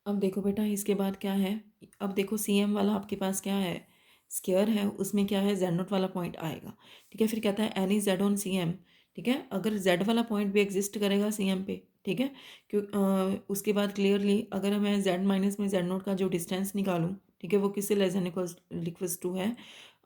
अब देखो बेटा इसके बाद क्या है। अब देखो सी एम वाला आपके पास क्या है, स्क्वायर है, उसमें क्या है जेड नोट वाला पॉइंट आएगा। ठीक है, फिर कहता है any Z on C M. ठीक है, अगर जेड वाला पॉइंट भी एग्जिस्ट करेगा सी एम पे। ठीक है, क्यों उसके बाद क्लियरली अगर मैं जेड माइनस में जेड नोट का जो डिस्टेंस निकालूं, ठीक है, वो किससे लेस देन इक्वल्स टू है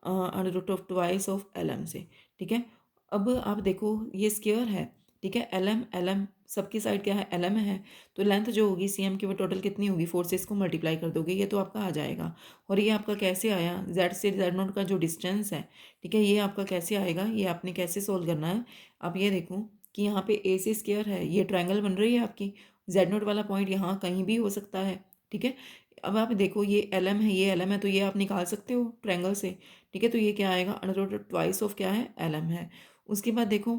under root of twice of L M से। ठीक है, अब आप देखो ये स्क्वायर है। ठीक है, एल एम सबकी साइड क्या है, एल एम है। तो लेंथ जो होगी सी एम की वो टोटल कितनी होगी, 4 से इसको मल्टीप्लाई कर दोगे, ये तो आपका आ जाएगा। और ये आपका कैसे आया, जेड से जेड नोट का जो डिस्टेंस है, ठीक है, ये आपका कैसे आएगा, ये आपने कैसे सोल्व करना है। आप ये देखो कि यहाँ पे ए से स्क्वायर है, ये ट्रायंगल बन रही है आपकी, जेड नोट वाला पॉइंट यहाँ कहीं भी हो सकता है। ठीक है, अब आप देखो ये एल एम है, ये एल एम है, तो ये आप निकाल सकते हो ट्रायंगल से। ठीक है, तो ये क्या आएगा, अंडर रूट ट्वाइस ऑफ क्या है, एल एम है। उसके बाद देखो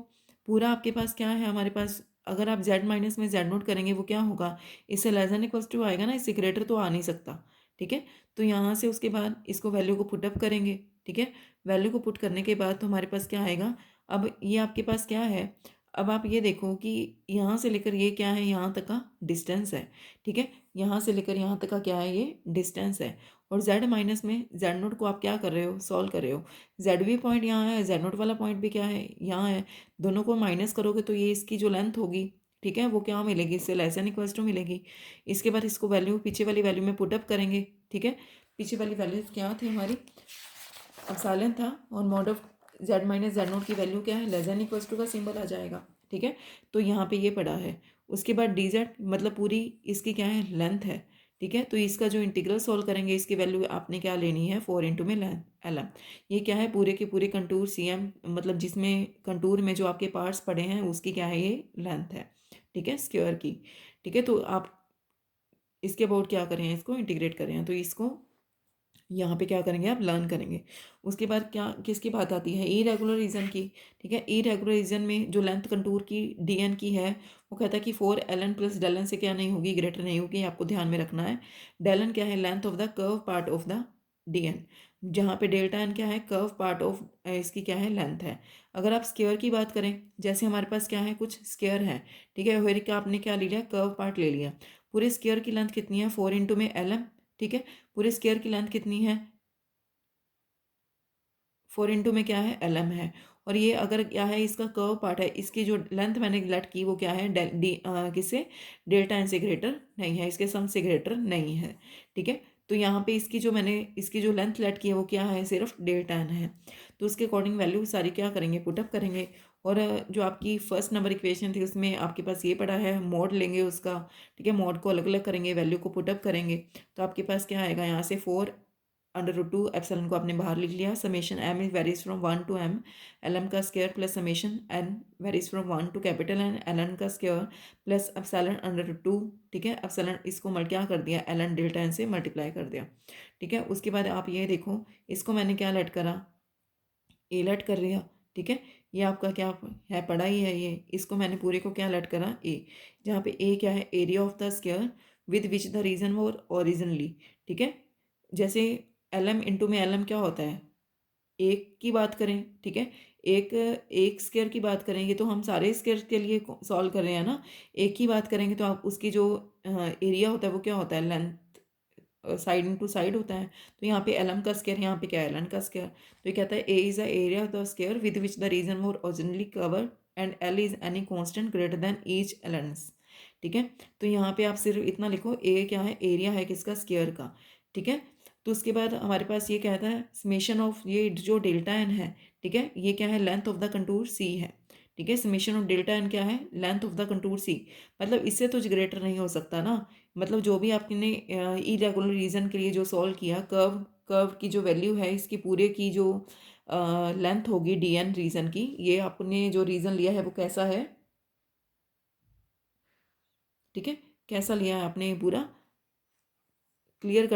पूरा आपके पास क्या है, हमारे पास अगर आप z माइनस में z नोट करेंगे वो क्या होगा, इससे लेस देन इक्वल्स टू आएगा ना, इससे ग्रेटर तो आ नहीं सकता। ठीक है, तो यहाँ से उसके बाद इसको वैल्यू को पुटअप करेंगे। ठीक है, वैल्यू को पुट करने के बाद तो हमारे पास क्या आएगा, अब ये आपके पास क्या है, अब आप ये देखो कि यहाँ से लेकर ये क्या है, यहाँ तक का डिस्टेंस है। ठीक है, यहाँ से लेकर यहाँ तक का क्या है, ये डिस्टेंस है। और z माइनस में z नोट को आप क्या कर रहे हो, सॉल्व कर रहे हो। z भी पॉइंट यहाँ है, z नोट वाला पॉइंट भी क्या है, यहाँ है। दोनों को माइनस करोगे तो ये इसकी जो लेंथ होगी, ठीक है, वो क्या मिलेगी, इससे लेस देन इक्वल्स टू मिलेगी। इसके बाद इसको वैल्यू पीछे वाली वैल्यू में पुटअप करेंगे। ठीक है, पीछे वाली वैल्यू क्या थी हमारी, एप्सिलॉन था, और mod of Z minus Z note की वैल्यू क्या है, लेस देन इक्वल्स टू का सिंबल आ जाएगा। ठीक है, तो यहाँ पे ये पड़ा है। उसके बाद डी जेड मतलब पूरी इसकी क्या है, लेंथ है। ठीक है, तो इसका जो इंटीग्रल सॉल्व करेंगे, इसकी वैल्यू आपने क्या लेनी है, 4 इंटू में लेंथ एल एम। ये क्या है, पूरे के पूरे कंटूर सी एम मतलब जिसमें कंटूर में जो आपके पार्ट्स पड़े हैं उसकी क्या है, ये लेंथ है। ठीक है, स्क्वायर की। ठीक है, तो आप इसके अबाउट क्या करें, इसको इंटीग्रेट करें, तो इसको यहाँ पे क्या करेंगे, आप लर्न करेंगे। उसके बाद क्या किसकी बात आती है, इरेगुलर रीजन की। ठीक है, इरेगुलर रीजन में जो लेंथ कंटूर की डी एन की है, वो कहता है कि 4 L N plus del N से क्या नहीं होगी, ग्रेटर नहीं होगी, आपको ध्यान में रखना है। डेल एन क्या है, length of the curve part of the D N, जहाँ पे डेल्टा एन क्या है, कर्व पार्ट ऑफ इसकी क्या है, लेंथ है। अगर आप स्क्वायर की बात करें, जैसे हमारे पास क्या है, कुछ स्क्वायर है। ठीक है, फिर क्या आपने क्या ले लिया, कर्व पार्ट ले लिया। पूरे स्क्वायर की लेंथ कितनी है, 4 इंटू में एल एम। ठीक है, पूरे स्क्वायर की लेंथ कितनी है, 4 इंटू में क्या है, एल एम है। और ये अगर क्या है, इसका कर्व पार्ट है, इसकी जो लेंथ मैंने लेट की वो क्या है, किससे, डेल्टा एन से ग्रेटर नहीं है, इसके सम से ग्रेटर नहीं है। ठीक है, तो यहाँ पे इसकी जो मैंने इसकी जो लेंथ लेट की है वो क्या है, सिर्फ डेल्टा एन है। तो उसके अकॉर्डिंग वैल्यू सारी क्या करेंगे, पुटअप करेंगे। और जो आपकी फर्स्ट नंबर इक्वेशन थी उसमें आपके पास ये पड़ा है, मोड लेंगे उसका। ठीक है, मोड को अलग अलग करेंगे, वैल्यू को पुटअप करेंगे। तो आपके पास क्या आएगा, यहाँ से 4 अंडर रूट 2 एप्सिलॉन को आपने बाहर लिख लिया, summation M is varies from 1 to M L M का square plus summation N varies from 1 to capital N L N का square plus epsilon under root 2। ठीक है, एप्सिलॉन इसको क्या कर दिया, एल एन डेल्टा एन से मल्टीप्लाई कर दिया। ठीक है, उसके बाद आप ये देखो, इसको मैंने क्या लेट करा, ए लेट कर दिया। ठीक है, ये आपका क्या है, पढ़ा ही है ये, इसको मैंने पूरे को क्या लेट करा, ए, जहाँ पे ए क्या है, area of the square with which the region war originally. ठीक है, जैसे एल एम इंटू में एल एम क्या होता है, एक की बात करें। ठीक है, एक एक स्क्वायर की बात करें, ये तो हम सारे स्क्वायर के लिए सॉल्व कर रहे हैं ना। एक की बात करेंगे तो आप उसकी जो एरिया होता है वो क्या होता है, लेंथ साइड इंटू साइड होता है। तो यहाँ पे एल एम का स्क्वायर, यहाँ पे क्या है, एल एन का स्क्वायर। तो ये कहता है A is the area of the square with which the region war originally cover and L is any constant greater than each L N. ठीक है, तो यहाँ पे आप सिर्फ इतना लिखो, ए क्या है, एरिया है किसका, स्क्वायर का। ठीक है, तो उसके बाद हमारे पास ये कहता है समेशन ऑफ ये जो डेल्टा एन है। ठीक है, ये क्या है, लेंथ ऑफ द कंटूर सी है। ठीक है, समेशन ऑफ डेल्टा एन क्या है, लेंथ ऑफ द कंटूर सी, मतलब इससे तो ग्रेटर नहीं हो सकता ना। मतलब जो भी आपने इरेगुलर रीजन के लिए जो सॉल्व किया, कर्व कर्व की जो वैल्यू है, इसकी पूरे की जो लेंथ होगी डी एन रीजन की, ये आपने जो रीजन लिया है वो कैसा है। ठीक है, कैसा लिया है आपने, पूरा क्लियर कर